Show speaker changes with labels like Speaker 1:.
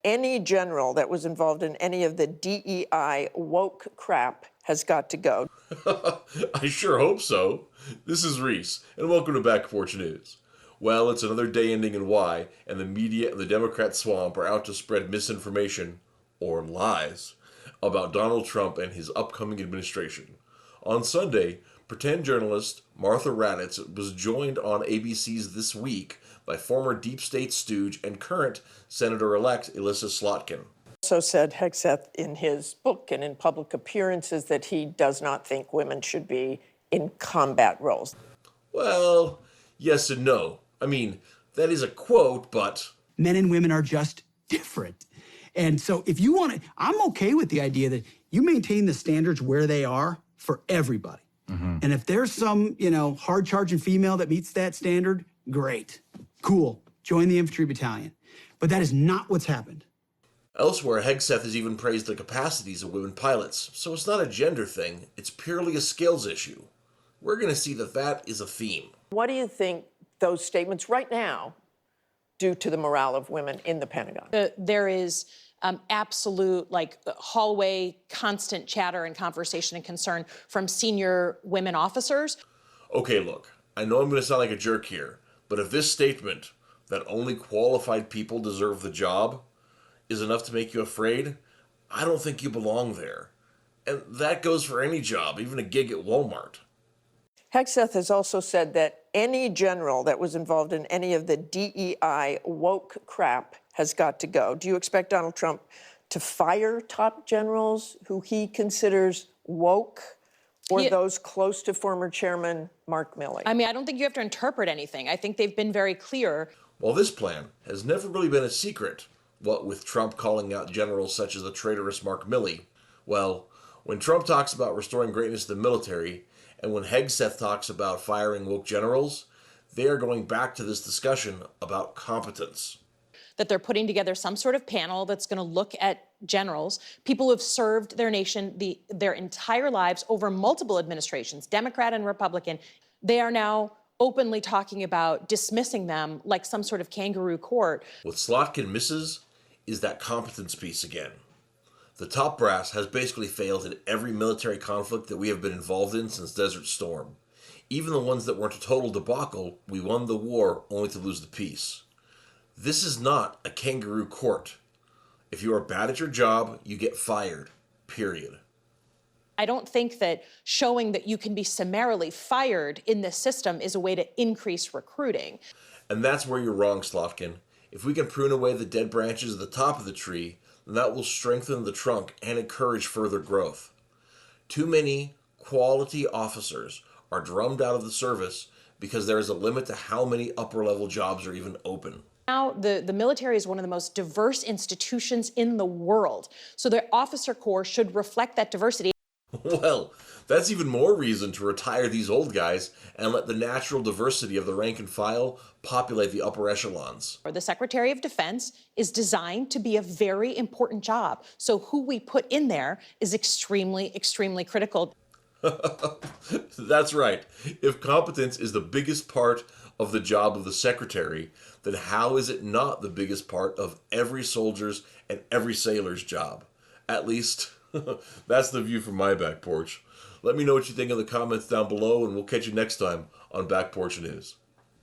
Speaker 1: Any general that was involved in any of the DEI woke crap has got to go.
Speaker 2: I sure hope so. This is Reese, and welcome to Back Porch News. Well, it's another day ending in Y, and the media and the Democrat swamp are out to spread misinformation, or lies, about Donald Trump and his upcoming administration. On Sunday, pretend journalist Martha Raddatz was joined on ABC's This Week by former deep state stooge and current Senator-elect Elissa Slotkin.
Speaker 1: Also said Hegseth in his book and in public appearances that he does not think women should be in combat roles.
Speaker 2: Well, yes and no. I mean, that is a quote, but
Speaker 3: men and women are just different. And so if you want to, I'm okay with the idea that you maintain the standards where they are for everybody. And if there's some, hard-charging female that meets that standard, great, cool, join the infantry battalion. But that is not what's happened.
Speaker 2: Elsewhere, Hegseth has even praised the capacities of women pilots, so it's not a gender thing, it's purely a skills issue. We're going to see that is a theme.
Speaker 1: What do you think those statements right now do to the morale of women in the Pentagon?
Speaker 4: There is absolute, hallway constant chatter and conversation and concern from senior women officers.
Speaker 2: Okay, look, I know I'm going to sound like a jerk here, but if this statement, that only qualified people deserve the job, is enough to make you afraid, I don't think you belong there. And that goes for any job, even a gig at Walmart.
Speaker 1: Hegseth has also said that any general that was involved in any of the DEI woke crap has got to go. Do you expect Donald Trump to fire top generals who he considers woke, or those close to former chairman Mark Milley?
Speaker 4: I mean, I don't think you have to interpret anything. I think they've been very clear.
Speaker 2: While this plan has never really been a secret, what with Trump calling out generals such as the traitorous Mark Milley, well, when Trump talks about restoring greatness to the military, and when Hegseth talks about firing woke generals, they are going back to this discussion about competence.
Speaker 4: That they're putting together some sort of panel that's going to look at generals, people who have served their nation their entire lives over multiple administrations, Democrat and Republican. They are now openly talking about dismissing them like some sort of kangaroo court.
Speaker 2: What Slotkin misses is that competence piece again. The top brass has basically failed in every military conflict that we have been involved in since Desert Storm. Even the ones that weren't a total debacle, we won the war only to lose the peace. This is not a kangaroo court. If you are bad at your job, you get fired, period.
Speaker 4: I don't think that showing that you can be summarily fired in this system is a way to increase recruiting.
Speaker 2: And that's where you're wrong, Slotkin. If we can prune away the dead branches at the top of the tree, then that will strengthen the trunk and encourage further growth. Too many quality officers are drummed out of the service because there is a limit to how many upper-level jobs are even open.
Speaker 4: Now, the military is one of the most diverse institutions in the world, so the officer corps should reflect that diversity.
Speaker 2: Well, that's even more reason to retire these old guys and let the natural diversity of the rank and file populate the upper echelons.
Speaker 4: The Secretary of Defense is designed to be a very important job, so who we put in there is extremely, extremely critical.
Speaker 2: That's right. If competence is the biggest part of the job of the secretary, then how is it not the biggest part of every soldier's and every sailor's job? At least, that's the view from my back porch. Let me know what you think in the comments down below, and we'll catch you next time on Back Porch News.